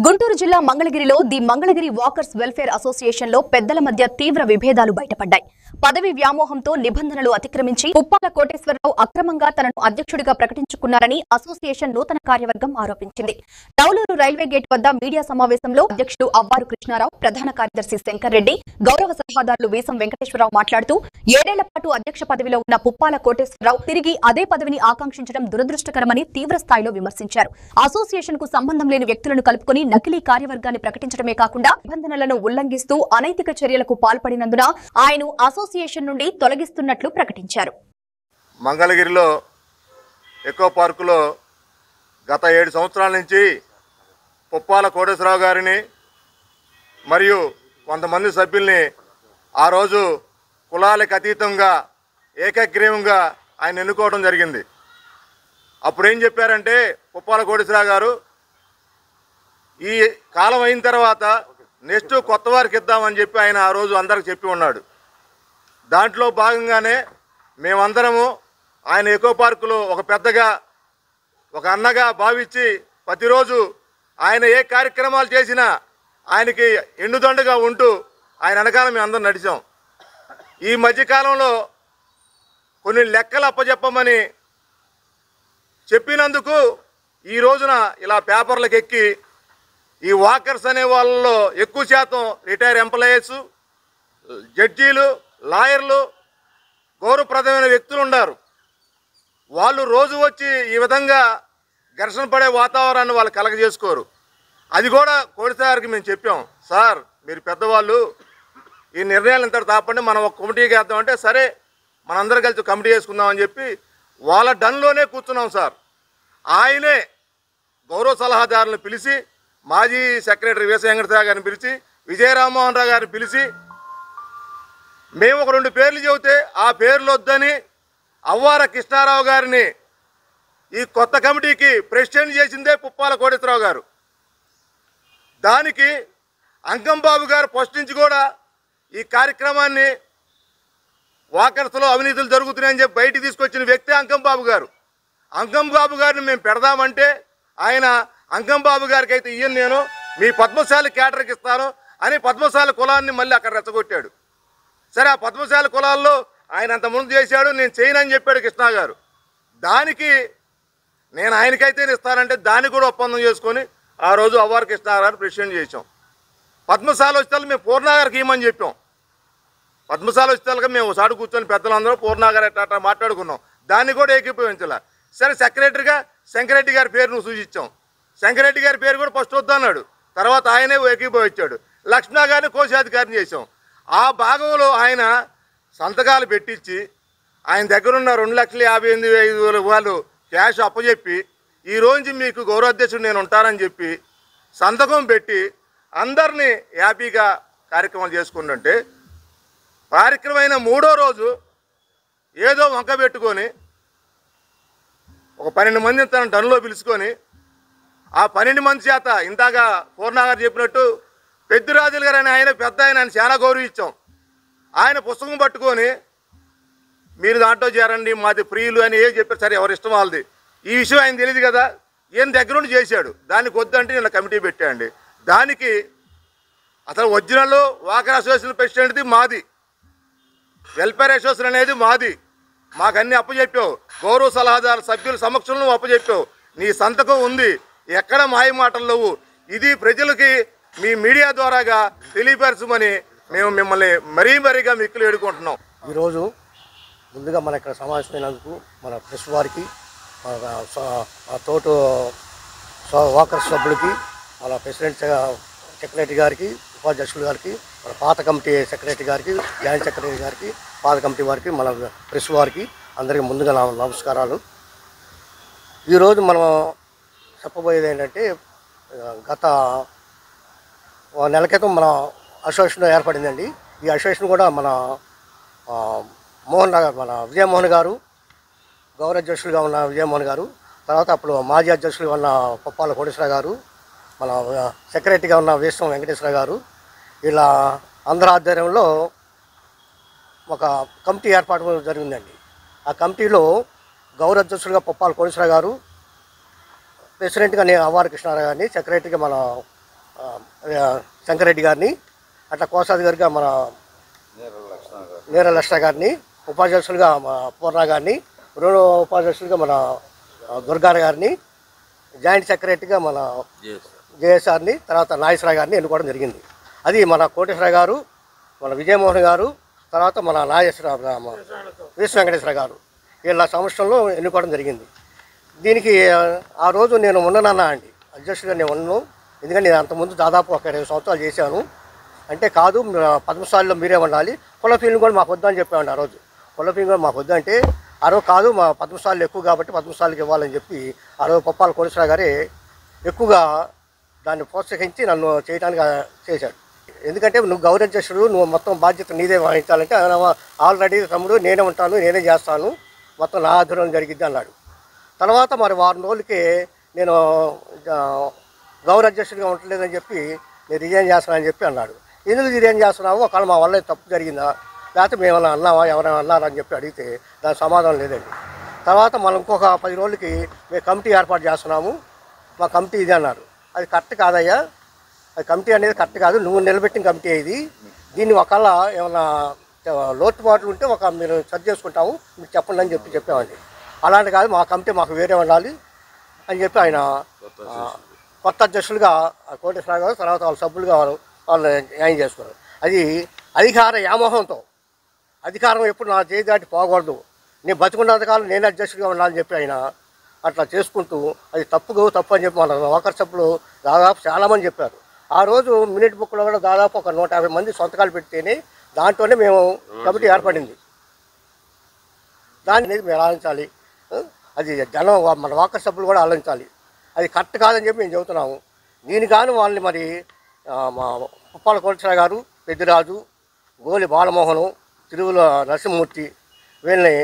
గుంటూరు జిల్లా మంగళగిరిలో the Mangalagiri walkers welfare association లో పెద్దల మధ్య తీవ్ర విభేదాలు బయటపడ్డాయి. పదవి వ్యామోహంతో నిబంధనలు అతిక్రమించి పుప్పాల కోటేశ్వరరావు అక్రమంగా తనను అధ్యక్షుడిగా ప్రకటించుకున్నారని అసోసియేషన్ నూతన కార్యవర్గం ఆరోపించింది. టౌలూరు రైల్వే గేట్ వద్ద మీడియా సమావేశంలో అధ్యక్షుడు అవ్వారు కృష్ణారావు, ప్రధాన కార్యదర్శి శంకర్ రెడ్డి, గౌరవ సలహాదారులు వీసం వెంకటేశ్వరరావు మాట్లాడుతూ 7 ఏళ్ల పాటు అధ్యక్ష పదవిలో ఉన్న పుప్పాల కోటేశ్వరరావు తిరిగి అదే పదవిని ఆకాంక్షించడం దురదృష్టకరమని తీవ్ర స్థాయిలో విమర్శించారు. అసోసియేషన్ కు సంబంధం లేని వ్యక్తులను కలుపుకొని నకిలీ కార్యవర్గాన్ని ప్రకటించడమే కాకుండా నిబంధనలను ఉల్లంఘిస్తూ అనైతిక చర్యలకు పాల్పడినందున ఆయన అసోసియేషన్ నుండి తొలగిస్తున్నట్లు ప్రకటించారు. మంగళగిరిలో ఎకో పార్కులో గత 7 సంవత్సరాల నుంచి పుప్పాల కోటేశ్వరరావు గారిని మరియు కొంతమంది సభ్యుల్ని ఆ రోజు కులాలకు అతీతంగా ఏకగ్రీవంగా ఆయన ఎన్నుకోవడం జరిగింది. అప్పుడు ఏం చెప్పారంటే పుప్పాల కోటేశ్వరరావు గారు ఈ కాలం అయిన తర్వాత నెక్స్ట్ కొత్త వారికి ఇద్దామని చెప్పి ఆయన ఆ రోజు అందరికి చెప్పి ఉన్నాడు. దాంట్లో భాగంగానే మేమందరము ఆయన ఎకో పార్కులో ఒక పెద్దగా ఒక అన్నగా భావించి ప్రతిరోజు ఆయన ఏ కార్యక్రమాలు చేసినా ఆయనకి ఎండుదండగా ఉంటూ ఆయన వెనకాల మేము అందరం నడిచాం. ఈ మధ్యకాలంలో కొన్ని లెక్కలు అప్పచెప్పమని చెప్పినందుకు ఈ రోజున ఇలా పేపర్లకు ఎక్కి ఈ వాకర్స్ అనే వాళ్ళలో ఎక్కువ శాతం రిటైర్ ఎంప్లాయీస్, జడ్జీలు, లాయర్లు, గౌరవప్రదమైన వ్యక్తులు ఉన్నారు. వాళ్ళు రోజు వచ్చి ఈ విధంగా ఘర్షణ పడే వాతావరణాన్ని వాళ్ళు కలగజేసుకోరు. అది కూడా కోడిసారికి మేము చెప్పాం, సార్ మీరు పెద్దవాళ్ళు ఈ నిర్ణయాలు ఇంత తాపండి, మనం ఒక కమిటీకి వేద్దామంటే సరే మనందరం కలిసి కమిటీ వేసుకుందామని చెప్పి వాళ్ళ డన్లోనే కూర్చున్నాం సార్. ఆయనే గౌరవ సలహాదారులను పిలిచి, మాజీ సెక్రటరీ వీసం వెంకటేశ్వరరావు గారిని పిలిచి, విజయరామ్మోహన్ రావు గారిని పిలిచి మేము ఒక 2 పేర్లు చెబితే ఆ పేర్లు వద్దని అవ్వార కృష్ణారావు గారిని ఈ కొత్త కమిటీకి ప్రెసిడెంట్ చేసిందే పుప్పాల కోటేశ్వరరావు గారు. దానికి అంకంబాబు గారు ఫస్ట్ నుంచి కూడా ఈ కార్యక్రమాన్ని వాకర్స్లో అవినీతులు జరుగుతున్నాయని చెప్పి బయటికి తీసుకొచ్చిన వ్యక్తి అంకంబాబు గారు. అంకంబాబు గారిని మేము పెడదామంటే ఆయన అంకంబాబు గారికి అయితే ఇయ్యను, నేను మీ పద్మశాలి కేటర్కి ఇస్తాను అని పద్మశాలి కులాన్ని మళ్ళీ అక్కడ రెచ్చగొట్టాడు. సరే ఆ పద్మశాలి కులాల్లో ఆయన అంత ముందు చేశాడు, నేను చేయనని చెప్పాడు కృష్ణా గారు. దానికి నేను ఆయనకైతే ఇస్తానంటే దాన్ని కూడా ఒప్పందం చేసుకొని ఆ రోజు అవ్వారు కృష్ణారావు ప్రెసిడెంట్ చేసాం. పద్మశాలి వచ్చేతాలు మేము పూర్ణాగారికి ఇవ్వమని చెప్పాం. పద్మశాలి వచ్చేతాలుగా మేము ఒకసారి కూర్చొని పెద్దలందరూ పూర్ణాగారు ఎట్లా మాట్లాడుకున్నాం. దాన్ని కూడా ఏకీభవించాల. సరే సెక్రటరీగా శంకరెడ్డి గారి పేరు నువ్వు సూచించాం. శంకరెడ్డి గారి పేరు కూడా ఫస్ట్ వద్దన్నాడు, తర్వాత ఆయనే ఏకీభవించాడు. లక్ష్మణ గారిని కోశాధికారిని చేసాం. ఆ భాగంలో ఆయన సంతకాలు పెట్టించి ఆయన దగ్గరున్న 2,58,500 వాళ్ళు క్యాష్ అప్పచెప్పి ఈ రోజు మీకు గౌరవాధ్యక్షుడు నేను ఉంటానని చెప్పి సంతకం పెట్టి అందరినీ హ్యాపీగా కార్యక్రమాలు చేసుకుంటుంటే కార్యక్రమమైన 3వ రోజు ఏదో వంక పెట్టుకొని ఒక 12 మందిని తన టన్నులో పిలుచుకొని ఆ 12 మంది చేత ఇందాక పూర్ణాగారు చెప్పినట్టు పెద్దిరాజులు గారు అని ఆయన పెద్ద ఆయన చాలా గౌరవించాం. ఆయన పుస్తకం పట్టుకొని మీరు దాంట్లో చేరండి, మాది ప్రియులు అని ఏం చెప్పారు. సరే ఎవరి ఇష్టం వాళ్ళది. ఈ విషయం ఆయన తెలియదు కదా, ఏం దగ్గరుండి చేశాడు. దానికి వద్దంటే నేను కమిటీ పెట్టాండి. దానికి అసలు ఒరిజినల్ వాకర్ అసోసియేషన్ ప్రెసిడెంట్ది మాది, వెల్ఫేర్ అసోసియేషన్ అనేది మాది. మాకు అన్ని అప్పచెప్పావు, గౌరవ సలహాదారు సభ్యుల సమక్షంలో నువ్వు అప్పచెప్పావు, నీ సంతకం ఉంది, ఎక్కడ మాయ మాటలు లేవు. ఇది ప్రజలకి మీ మీడియా ద్వారాగా తెలియపరచమని మేము మిమ్మల్ని మరీగా మిక్కులు వేడుకుంటున్నాం. ఈరోజు ముందుగా మన ఇక్కడ సమావేశమైనందుకు మన ప్రెస్ వారికి, మన తోటి వాకర్స్ సభ్యులకి, మన ప్రెసిడెంట్ సెక్రటరీ గారికి, ఉపాధ్యక్షులు గారికి, మన పాత కమిటీ సెక్రటరీ గారికి, జాయింట్ సెక్రటరీ గారికి, పాత కమిటీ వారికి, మన ప్రెస్ వారికి అందరికీ ముందుగా నమస్కారాలు. ఈరోజు మనం చెప్పబోయేది ఏంటంటే, గత నెల క్రితం మన అసోసియేషన్ ఏర్పడిందండి. ఈ అసోసియేషన్ కూడా మన మన విజయమోహన్ గారు, గౌరవ అధ్యక్షులుగా ఉన్న విజయమోహన్ గారు, తర్వాత అప్పుడు మాజీ అధ్యక్షులుగా ఉన్న పుప్పాల కోటేశ్వరరావు గారు, మన సెక్రటరీగా ఉన్న వీసం వెంకటేశ్వర గారు, ఇలా అందరి ఆధ్వర్యంలో ఒక కమిటీ ఏర్పాటు జరిగిందండి. ఆ కమిటీలో గౌరవ అధ్యక్షులుగా పుప్పాల కోటేశ్వరరావు గారు, ప్రెసిడెంట్గా నేను అవ్వారు కృష్ణారావు గారిని, సెక్రటరీగా మన శంకరెడ్డి గారిని, అట్లా కోశాధికారిగా మన నేర లక్ష్మణ గారిని, ఉపాధ్యక్షులుగా మన పూర్ణ గారిని, రెండో ఉపాధ్యక్షులుగా మన దుర్గార గారిని, జాయింట్ సెక్రటరీగా మన జేఎస్ఆర్ని, తర్వాత నాగేశ్వరరావు గారిని ఎన్నుకోవడం జరిగింది. అది మన కోటేశ్వర గారు, మన విజయమోహన్ గారు, తర్వాత మన నాగేశ్వర విశ్వ వెంకటేశ్వర గారు వీళ్ళ సంవత్సరంలో ఎన్నుకోవడం జరిగింది. దీనికి ఆ రోజు నేను ఉండనన్నా అండి, అధ్యక్షుడిగా నేను ఉన్నాను. ఎందుకంటే నేను అంతకుముందు దాదాపు ఒక 20 సంవత్సరాలు చేశాను. అంటే కాదు, పద్మశాలిలో మీరే ఉండాలి, కుల ఫీల్ని కూడా మాకు వద్దని చెప్పామండి. ఆ రోజు కుల ఫీల్ని కూడా మాకు వద్దంటే ఆ రోజు కాదు, మా పద్మశాలు ఎక్కువ కాబట్టి పద్మశాలికి ఇవ్వాలని చెప్పి ఆ రోజు పప్పాల కోటేశ్వర గారే ఎక్కువగా దాన్ని ప్రోత్సహించి నన్ను చేయడానికి చేశాడు. ఎందుకంటే నువ్వు గౌరవాధ్యక్షుడు, నువ్వు మొత్తం బాధ్యత నీదే వహించాలంటే ఆల్రెడీ తమ్ముడు నేనే ఉంటాను, నేనే చేస్తాను, మొత్తం నా ఆధ్వర్యం జరిగిద్ది అన్నాడు. తర్వాత మరి వారం రోజులకి నేను గౌరవాధ్యక్షుడిగా ఉండలేదని చెప్పి నేను రిజైన్ చేస్తానని చెప్పి అన్నాడు. ఎందుకు రిజైన్ చేస్తున్నావు, ఒకవేళ మా వల్ల తప్పు జరిగిందా, లేకపోతే మేము ఏమైనా అన్నావా, ఎవరైనా అన్నారని చెప్పి అడిగితే దానికి సమాధానం లేదండి. తర్వాత మనం ఇంకొక 10 రోజులకి మేము కమిటీ ఏర్పాటు చేస్తున్నాము, మా కమిటీ ఇది అన్నారు. అది కరెక్ట్ కాదయ్యా, అది కమిటీ అనేది కరెక్ట్ కాదు, నువ్వు నిలబెట్టిన కమిటీ ఇది, దీన్ని ఒకవేళ ఏమైనా లోటుపాట్లు ఉంటే మీరు సరి చేసుకుంటాము, మీరు చెప్పండి అని చెప్పామండి. అలాంటి కాదు, మా కమిటీ మాకు వేరే ఉండాలి అని చెప్పి ఆయన కొత్త అధ్యక్షులుగా కోటేశ్వర గారు, తర్వాత వాళ్ళ సభ్యులుగా వాళ్ళు న్యాయం చేసుకున్నారు. అది అధికార వ్యామోహంతో, అధికారం ఎప్పుడు నా చేయి దాటి పోకూడదు, నేను బతుకున్నంతకాలం నేనే అధ్యక్షుడిగా ఉండాలని చెప్పి ఆయన అట్లా చేసుకుంటూ అది తప్పు అని చెప్పి మన వాకర్ సభ్యులు దాదాపు చాలామంది చెప్పారు. ఆ రోజు మినిట్ బుక్లో కూడా దాదాపు ఒక 150 మంది సంతకాలు పెడితేనే దాంట్లోనే మేము కమిటీ ఏర్పడింది. దాన్ని మేము ఆలోచించాలి, అది జనం మన వాకర్ సభ్యులు కూడా ఆలోచించాలి, అది కరెక్ట్ కాదని చెప్పి మేము చెబుతున్నాము. దీని కానీ వాళ్ళని మరి మా పుప్పాల కోటేశ్వర గారు, పెద్దిరాజు, గోలి బాలమోహను, తిరువుల నరసింహమూర్తి వీళ్ళని